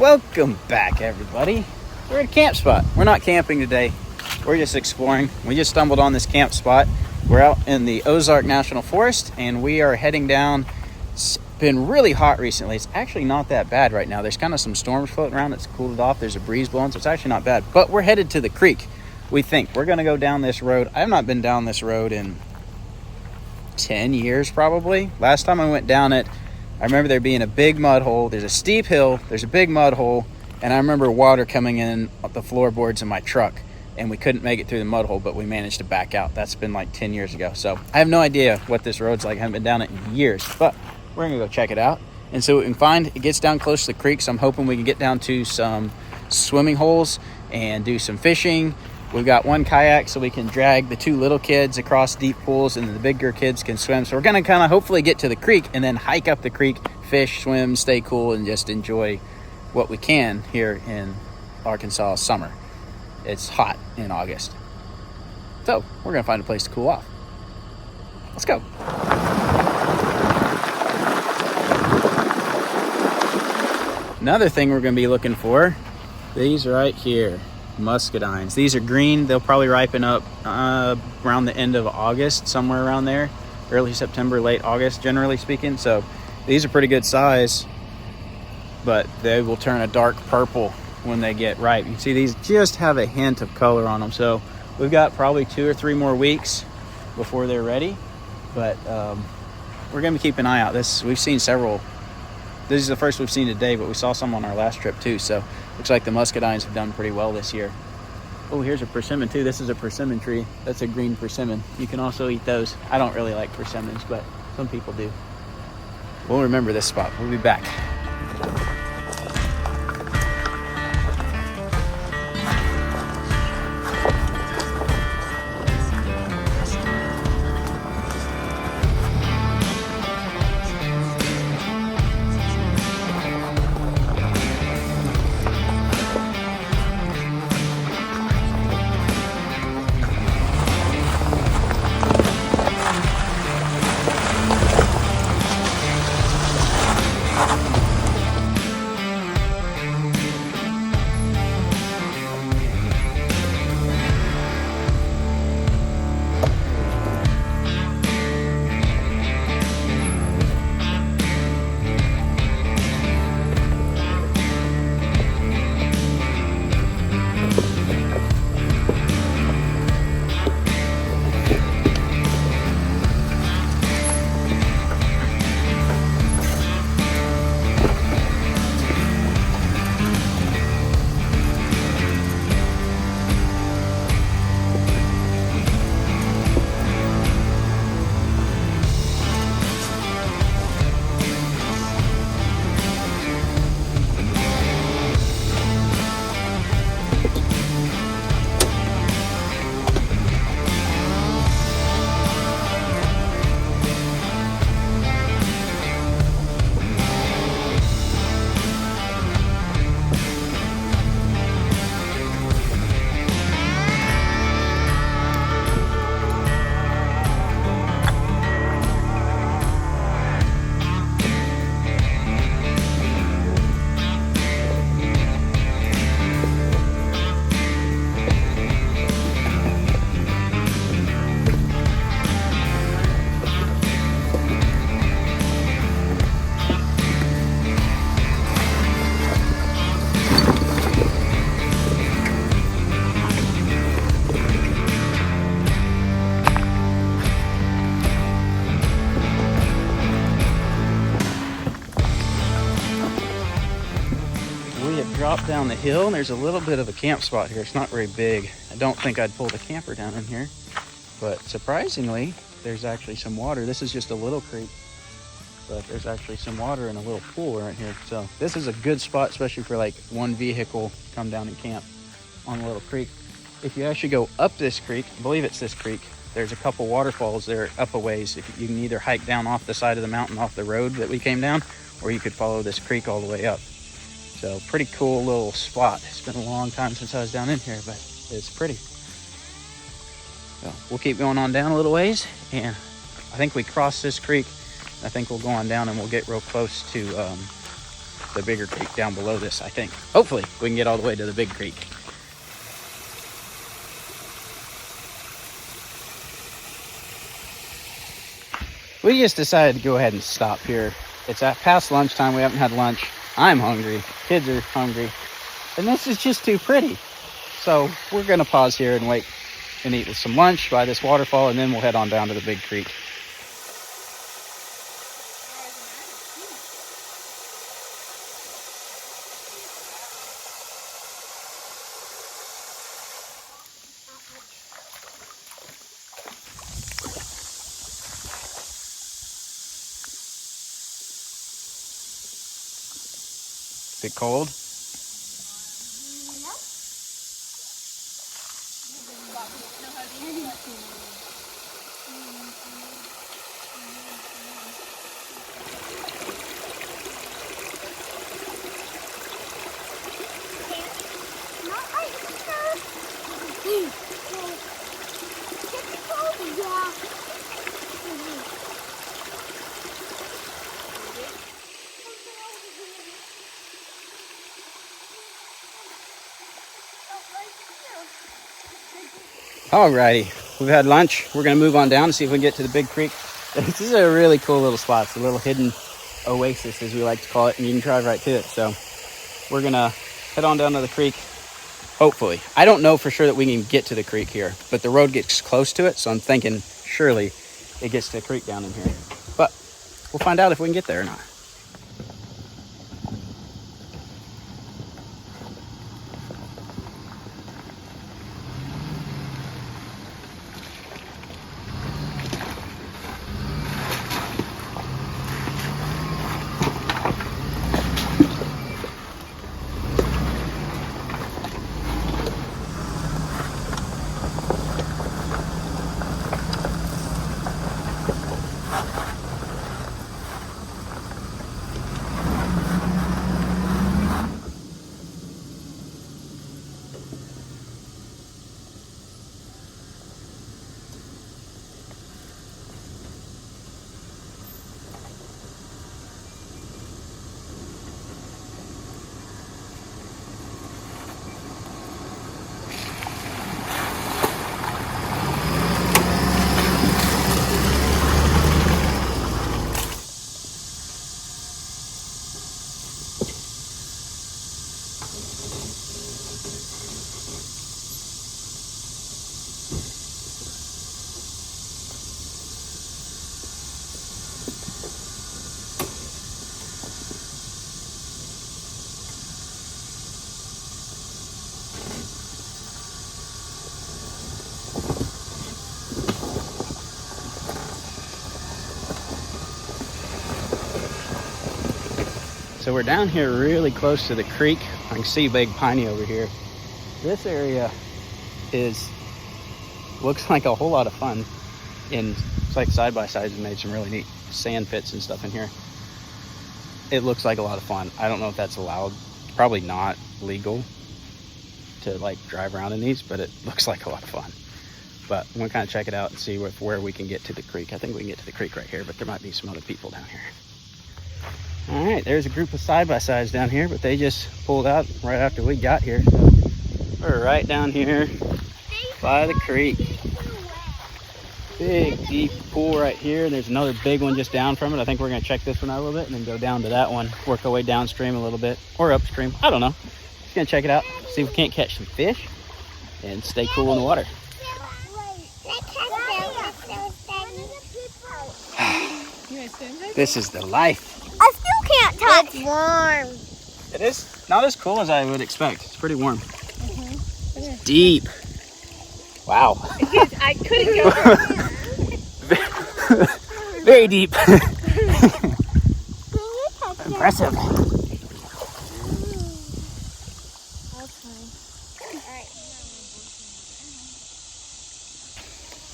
Welcome back, everybody. We're at a camp spot. We're not camping today. We're just exploring. We just stumbled on this camp spot. We're out in the Ozark National Forest, and we are heading down. It's been really hot recently. It's actually not that bad right now. There's kind of some storms floating around. It's cooled off. There's a breeze blowing, so it's actually not bad. But we're headed to the creek. We think we're going to go down this road. I have not been down this road in 10 years probably. Last time I went down it, I remember there being a big mud hole. There's a steep hill, there's a big mud hole, and I remember water coming in the floorboards of my truck, and we couldn't make it through the mud hole, but we managed to back out. That's been like 10 years ago. So I have no idea what this road's like. I haven't been down it in years, but we're gonna go check it out and see what we can find. It gets down close to the creek, so I'm hoping we can get down to some swimming holes and do some fishing. We've got one kayak so we can drag the two little kids across deep pools, and the bigger kids can swim. So we're going to kind of hopefully get to the creek and then hike up the creek, fish, swim, stay cool, and just enjoy what we can here in Arkansas summer. It's hot in August. So we're going to find a place to cool off. Let's go. Another thing we're going to be looking for, these right here. Muscadines. These are green. They'll probably ripen up around the end of August, somewhere around there. Early September, late August, generally speaking. So these are pretty good size, but they will turn a dark purple when they get ripe. You can see these just have a hint of color on them. So we've got probably 2 or 3 more weeks before they're ready. But we're going to keep an eye out. We've seen several. This is the first we've seen today, but we saw some on our last trip too. So looks like the muscadines have done pretty well this year. Oh, here's a persimmon too. This is a persimmon tree. That's a green persimmon. You can also eat those. I don't really like persimmons, but some people do. We'll remember this spot. We'll be back. Drop down the hill, and there's a little bit of a camp spot here. It's not very big. I don't think I'd pull the camper down in here, but surprisingly there's actually some water. This is just a little creek, but there's actually some water in a little pool right here. So this is a good spot, especially for like one vehicle come down and camp on a little creek. If you actually go up this creek, I believe it's this creek, there's a couple waterfalls there up a ways. If you can either hike down off the side of the mountain off the road that we came down, or you could follow this creek all the way up. So pretty cool little spot. It's been a long time since I was down in here, but it's pretty. So we'll keep going on down a little ways, and I think we cross this creek. I think we'll go on down and we'll get real close to the bigger creek down below this, I think. Hopefully we can get all the way to the big creek. We just decided to go ahead and stop here. It's past lunchtime. We haven't had lunch. I'm hungry. Kids are hungry. And this is just too pretty. So we're going to pause here and wait and eat some lunch by this waterfall, and then we'll head on down to the big creek. Is it cold? Alrighty, we've had lunch. We're gonna move on down and see if we can get to the big creek. This is a really cool little spot. It's a little hidden oasis, as we like to call it, and you can drive right to it. So we're gonna head on down to the creek, hopefully. I don't know for sure that we can get to the creek here, but the road gets close to it, so I'm thinking surely it gets to the creek down in here. But we'll find out if we can get there or not. So we're down here really close to the creek. I can see Big Piney over here. This area looks like a whole lot of fun. And it's like side-by-sides and made some really neat sand pits and stuff in here. It looks like a lot of fun. I don't know if that's allowed. It's probably not legal to like drive around in these, but it looks like a lot of fun. But I'm gonna kind of check it out and see where we can get to the creek. I think we can get to the creek right here, but there might be some other people down here. All right, there's a group of side-by-sides down here, but they just pulled out right after we got here. So we're right down here by the creek. Big, deep pool right here. There's another big one just down from it. I think we're gonna check this one out a little bit and then go down to that one, work our way downstream a little bit, or upstream. I don't know. Just gonna check it out, see if we can't catch some fish and stay cool in the water. This is the life. I still can't touch. It's warm. It is not as cool as I would expect. It's pretty warm. Deep. Wow. I couldn't go. Very deep. Impressive.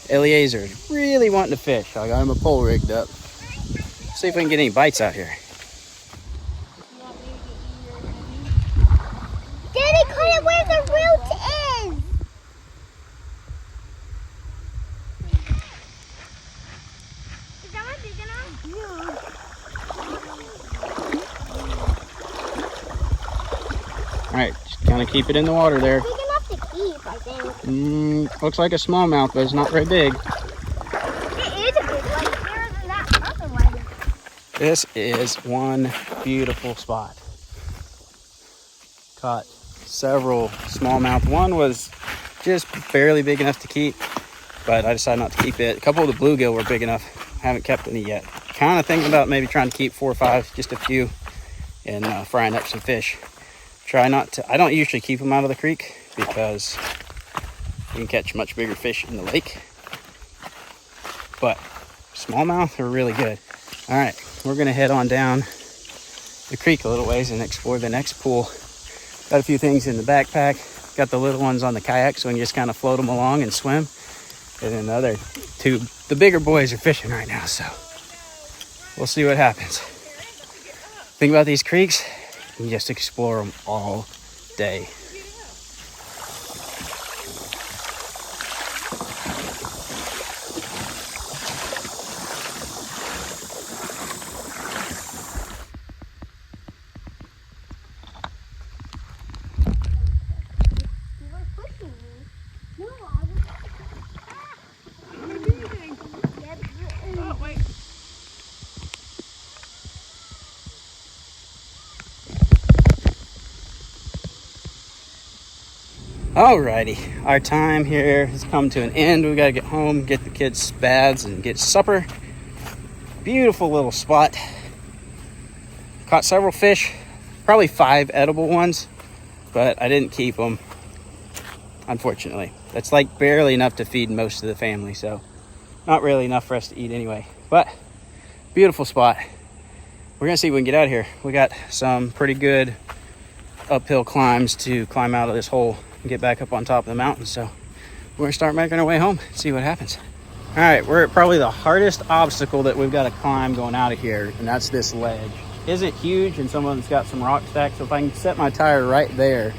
Eliezer really wanting to fish. I got him a pole rigged up. See if we can get any bites out here. Daddy, call it where the root is. Is that one big enough? Just kind of keep it in the water there. Big enough to keep, I think. Looks like a smallmouth, but it's not very big. It is a big one. Bigger than that other one. This is one beautiful spot. Caught several smallmouth. One was just barely big enough to keep, but I decided not to keep it. A couple of the bluegill were big enough. Haven't kept any yet. Kind of thinking about maybe trying to keep 4 or 5, just a few, and frying up some fish. Try not to, I don't usually keep them out of the creek because you can catch much bigger fish in the lake. But smallmouth are really good. All right, we're gonna head on down the creek a little ways and explore the next pool. Got a few things in the backpack. Got the little ones on the kayak so we can just kind of float them along and swim. And then the other two, the bigger boys are fishing right now, so we'll see what happens. Thing about these creeks, you can just explore them all day. Alrighty, our time here has come to an end. We gotta get home, get the kids baths, and get supper. Beautiful little spot. Caught several fish, probably 5 edible ones, but I didn't keep them, unfortunately. That's like barely enough to feed most of the family, so not really enough for us to eat anyway. But beautiful spot. We're gonna see if we can get out of here. We got some pretty good uphill climbs to climb out of this hole and get back up on top of the mountain, so we're gonna start making our way home and see what happens. All right, we're at probably the hardest obstacle that we've got to climb going out of here, and that's this ledge. Isn't huge, and some of them's got some rock stacks, so if I can set my tire right there,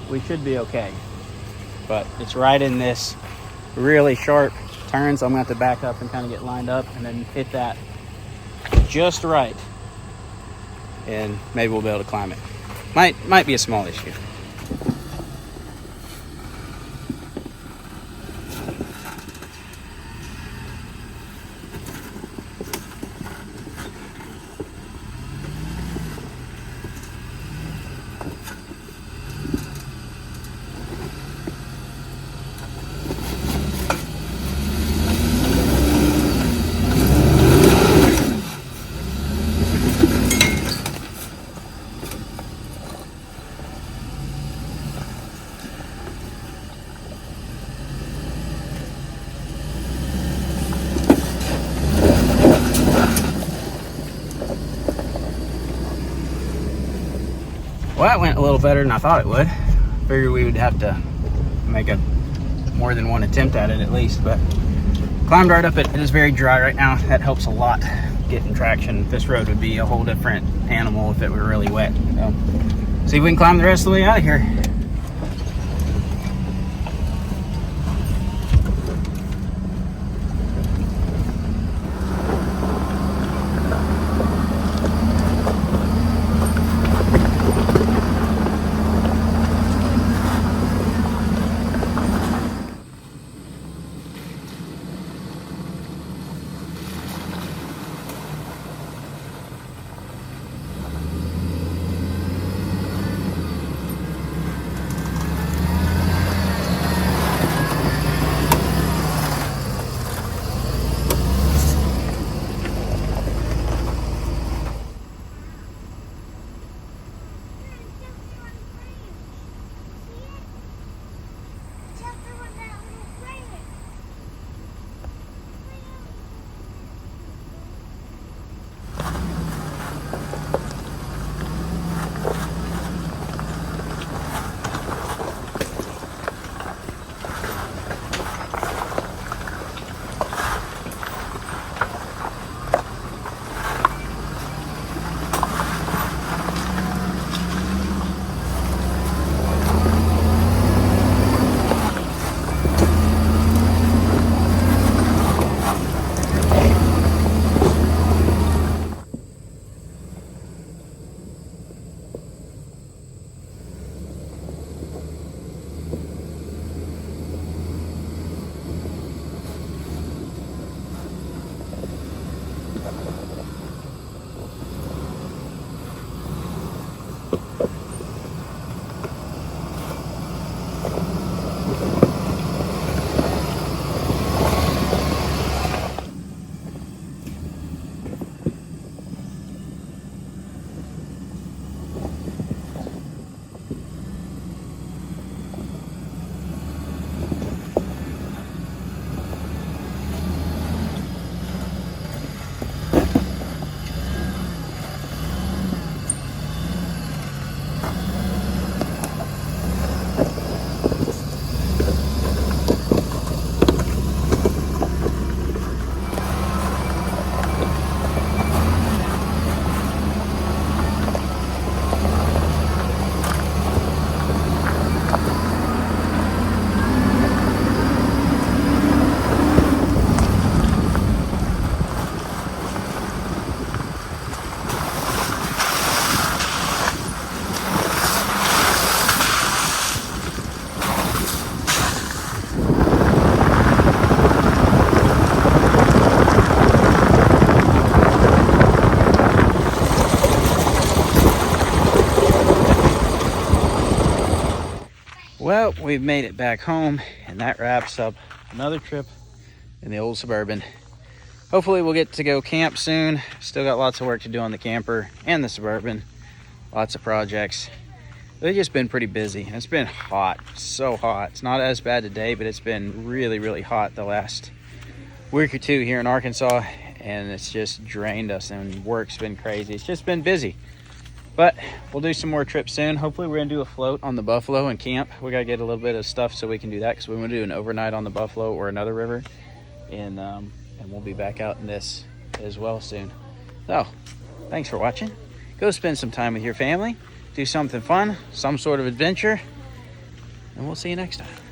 we should be okay. But it's right in this really sharp turn, so I'm gonna have to back up and kind of get lined up and then hit that just right, and maybe we'll be able to climb it. Might be a small issue. Well, that went a little better than I thought it would. Figured we would have to make a more than one attempt at it at least, but climbed right up it. It is very dry right now. That helps a lot getting traction. This road would be a whole different animal if it were really wet. So, see if we can climb the rest of the way out of here. Well, we've made it back home, and that wraps up another trip in the old Suburban. Hopefully we'll get to go camp soon. Still got lots of work to do on the camper and the Suburban. Lots of projects. They've just been pretty busy. It's been hot, so hot. It's not as bad today, but it's been really, really hot the last week or two here in Arkansas, and it's just drained us, and work's been crazy. It's just been busy. But we'll do some more trips soon. Hopefully we're gonna do a float on the Buffalo and camp. We gotta get a little bit of stuff so we can do that, because we want to do an overnight on the Buffalo or another river. And we'll be back out in this as well soon. So, thanks for watching. Go spend some time with your family. Do something fun, some sort of adventure. And we'll see you next time.